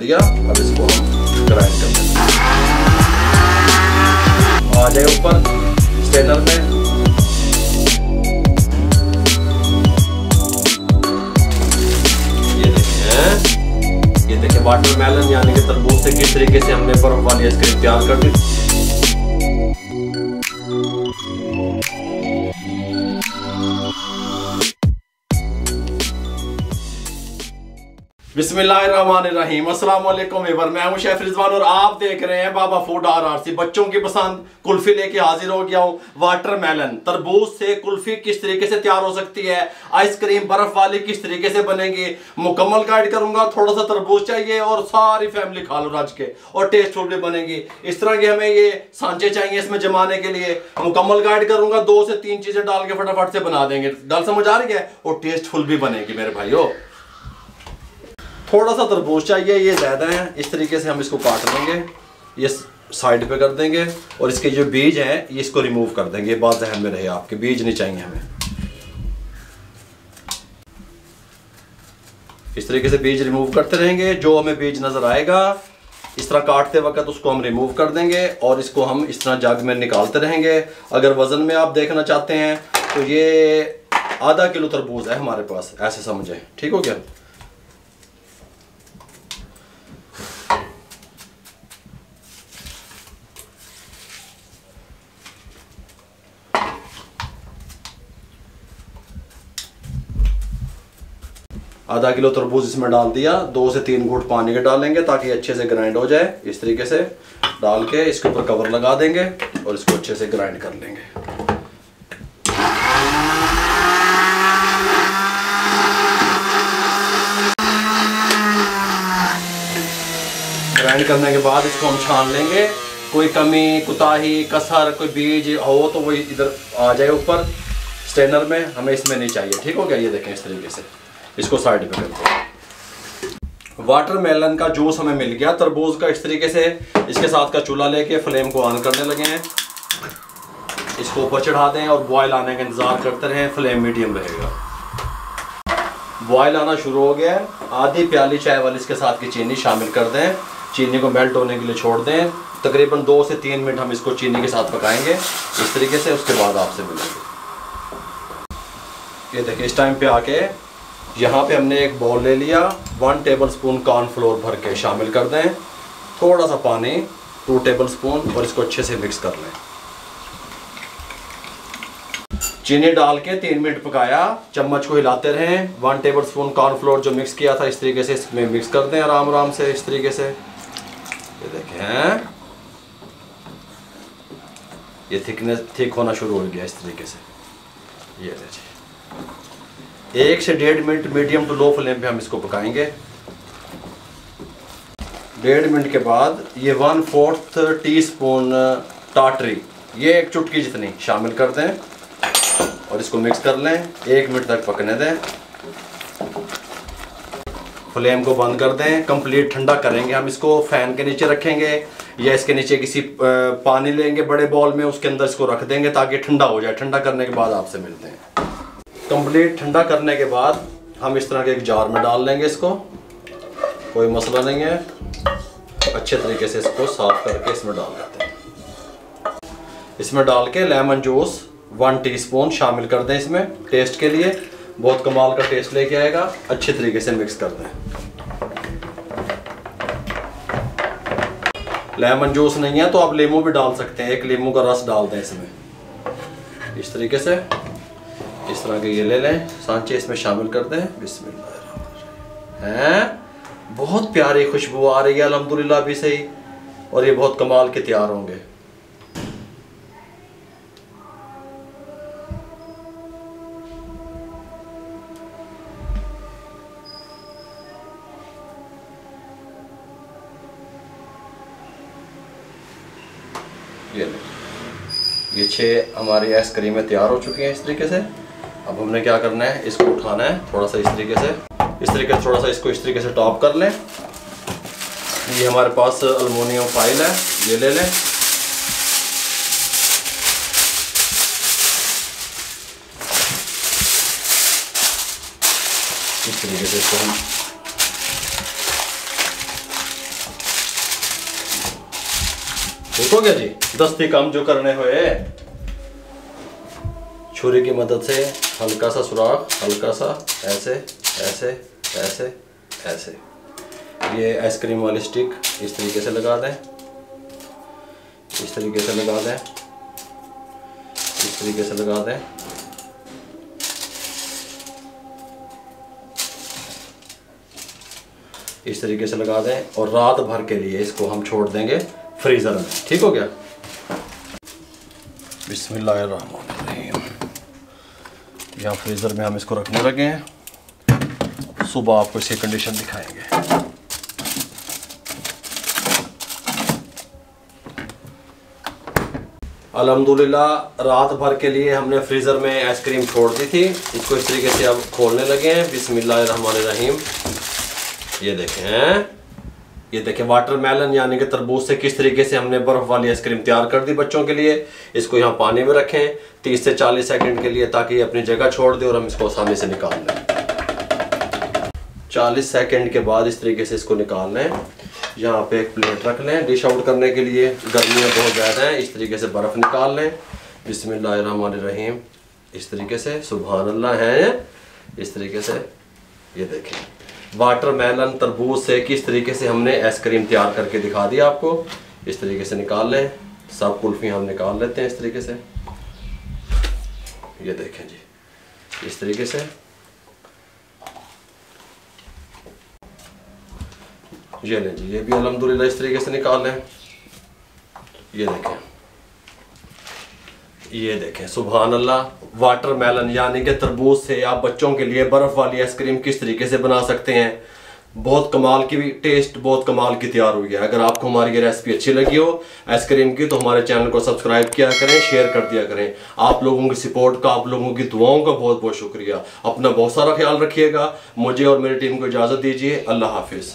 दिया। अब इसको हम ग्राइंड कर देंगे। आ जाए ऊपर स्ट्रेनर में। ये देखिए वाटरमेलन यानी कि तरबूज से किस तरीके से हमने बर्फ वाली आइसक्रीम तैयार कर दी। बिस्मिल्लाहिर्रहमानिर्रहीम। अस्सलाम वालेकुम एवर, मैं हूं शेफ रिजवान और आप देख रहे हैं बाबा फूड RRC। बच्चों की पसंद कुल्फी लेके हाजिर हो गया हूं। वाटरमेलन तरबूज से कुल्फी किस तरीके से तैयार हो सकती है, आइसक्रीम बर्फ वाली किस तरीके से बनेगी, मुकम्मल गाइड करूंगा। थोड़ा सा तरबूज चाहिए और सारी फैमिली खा लो रज के, और टेस्टफुल भी बनेगी। इस तरह के हमें ये सांचे चाहिए इसमें जमाने के लिए। मुकम्मल गाइड करूंगा, 2 से 3 चीजें डाल के फटाफट से बना देंगे। गल समझ आ रही है? और टेस्टफुल भी बनेगी मेरे भाइयों। थोड़ा सा तरबूज चाहिए, ये ज़्यादा है। इस तरीके से हम इसको काट लेंगे, ये साइड पे कर देंगे और इसके जो बीज हैं ये इसको रिमूव कर देंगे। ये बात ध्यान में रहे, आपके बीज नहीं चाहिए हमें। इस तरीके से बीज रिमूव करते रहेंगे। जो हमें बीज नज़र आएगा इस तरह काटते वक्त उसको हम रिमूव कर देंगे और इसको हम इस तरह जग में निकालते रहेंगे। अगर वज़न में आप देखना चाहते हैं तो ये आधा किलो तरबूज है हमारे पास, ऐसे समझें। ठीक हो गया? आधा किलो तरबूज इसमें डाल दिया। 2 से 3 घूंट पानी के डालेंगे ताकि अच्छे से ग्राइंड हो जाए। इस तरीके से डाल के इसके ऊपर कवर लगा देंगे और इसको अच्छे से ग्राइंड कर लेंगे। ग्राइंड करने के बाद इसको हम छान लेंगे। कोई कमी, कुताही, कसर, कोई बीज हो तो वो इधर आ जाए ऊपर स्ट्रेनर में, हमें इसमें नहीं चाहिए। ठीक हो गया? ये देखें इस तरीके से इसको साइड पे करते हैं। वाटरमेलन का जूस हमें मिल गया तरबूज का। इस तरीके से इसके साथ का चूल्हा लेके फ्लेम को ऑन करने लगे हैं। इसको ऊपर चढ़ा दें और बॉयल आने का इंतजार करते रहें। फ्लेम मीडियम रहेगा। बॉयल आना शुरू हो गया है। आधी प्याली चाय वाली इसके साथ की चीनी शामिल कर दें। चीनी को मेल्ट होने के लिए छोड़ दें। तकरीबन 2 से 3 मिनट हम इसको चीनी के साथ पकाएंगे इस तरीके से। उसके बाद आपसे मिलेंगे। ये देखिए इस टाइम पे आके यहाँ पे हमने एक बाउल ले लिया। 1 टेबलस्पून कॉर्नफ्लोर भर के शामिल कर दें। थोड़ा सा पानी 2 टेबलस्पून और इसको अच्छे से मिक्स कर लें। चीनी डाल के 3 मिनट पकाया। चम्मच को हिलाते रहें। 1 टेबलस्पून कॉर्नफ्लोर जो मिक्स किया था इस तरीके से इसमें मिक्स कर दें आराम आराम से इस तरीके से। ये देखें ये थिक होना शुरू हो गया इस तरीके से। ये देखिए 1 से 1.5 minute medium to low flame पे हम इसको पकाएंगे। 1.5 मिनट के बाद ये 1/4 टीस्पून टाटरी, ये 1 चुटकी जितनी शामिल कर दें और इसको मिक्स कर लें। 1 मिनट तक पकने दें। फ्लेम को बंद कर दें। कंप्लीट ठंडा करेंगे हम इसको। फैन के नीचे रखेंगे या इसके नीचे किसी पानी लेंगे बड़े बाउल में, उसके अंदर इसको रख देंगे ताकि ठंडा हो जाए। ठंडा करने के बाद आपसे मिलते हैं। कंप्लीट ठंडा करने के बाद हम इस तरह के एक जार में डाल लेंगे इसको। कोई मसला नहीं है। अच्छे तरीके से इसको साफ करके इसमें डाल देते हैं। इसमें डाल के लेमन जूस 1 टीस्पून शामिल कर दें इसमें टेस्ट के लिए। बहुत कमाल का टेस्ट लेके आएगा। अच्छे तरीके से मिक्स कर दें। लेमन जूस नहीं है तो आप नींबू भी डाल सकते हैं। 1 नींबू का रस डाल दें इसमें इस तरीके से। इस तरह के ये ले लें सांचे, इसमें शामिल कर दें। बिस्मिल्लाह। हैं बहुत प्यारी खुशबू आ रही है अल्हम्दुलिल्लाह भी सही, और ये बहुत कमाल के तैयार होंगे। ये 6 हमारी आइसक्रीमें तैयार हो चुकी हैं इस तरीके से। अब हमने क्या करना है, इसको उठाना है थोड़ा सा इस तरीके से थोड़ा सा इसको इस तरीके से टॉप कर लें। ये हमारे पास एल्युमिनियम फाइल है, ये ले लें। इस तरीके से इसको हम ठीक हो गया जी। दस्ती काम जो करने हुए, छुरी की मदद से हल्का सा सुराख, हल्का सा ऐसे ऐसे ऐसे ऐसे। ये आइसक्रीम वाली स्टिक इस तरीके से लगा दें, इस तरीके से लगा दें, इस तरीके से लगा दें। इस तरीके से लगा दें और रात भर के लिए इसको हम छोड़ देंगे फ्रीज़र में। ठीक हो गया। बिस्मिल्लाहिर्रहमानिर्रहीम। यहाँ फ्रीज़र में हम इसको रखने लगे हैं। सुबह आपको इसकी कंडीशन दिखाएंगे। अल्हम्दुलिल्लाह रात भर के लिए हमने फ्रीज़र में आइसक्रीम छोड़ दी थी। इसको इस तरीके से अब खोलने लगे हैं। बिस्मिल्लाहिर्रहमानिर्रहीम। ये देखें, ये देखें वाटरमेलन यानी कि तरबूज से किस तरीके से हमने बर्फ़ वाली आइसक्रीम तैयार कर दी बच्चों के लिए। इसको यहाँ पानी में रखें 30 से 40 सेकंड के लिए, ताकि ये अपनी जगह छोड़ दे और हम इसको आसानी से निकाल लें। 40 सेकंड के बाद इस तरीके से इसको निकाल लें। यहाँ पे एक प्लेट रख लें डिश आउट करने के लिए। गर्मियाँ बहुत ज़्यादा हैं, इस तरीके से बर्फ़ निकाल लें। बिस्मिल्लाहिर्रहमानिर्रहीम। इस तरीके से सुभान अल्लाह है। इस तरीके से ये देखें वाटरमेलन तरबूज से किस तरीके से हमने आइसक्रीम तैयार करके दिखा दी आपको। इस तरीके से निकाल लें। सब कुल्फियाँ हम निकाल लेते हैं इस तरीके से। ये देखें जी, इस तरीके से। ये लें जी, ये भी अल्हम्दुलिल्लाह इस तरीके से निकाल लें। ये देखें, ये देखें सुभान अल्लाह। वाटरमेलन यानी कि तरबूज से आप बच्चों के लिए बर्फ़ वाली आइसक्रीम किस तरीके से बना सकते हैं। बहुत कमाल की भी टेस्ट, बहुत कमाल की तैयार हुई है। अगर आपको हमारी ये रेसिपी अच्छी लगी हो आइसक्रीम की, तो हमारे चैनल को सब्सक्राइब किया करें, शेयर कर दिया करें। आप लोगों की सपोर्ट का, आप लोगों की दुआओं का बहुत बहुत शुक्रिया। अपना बहुत सारा ख्याल रखिएगा। मुझे और मेरी टीम को इजाज़त दीजिए। अल्लाह हाफिज़।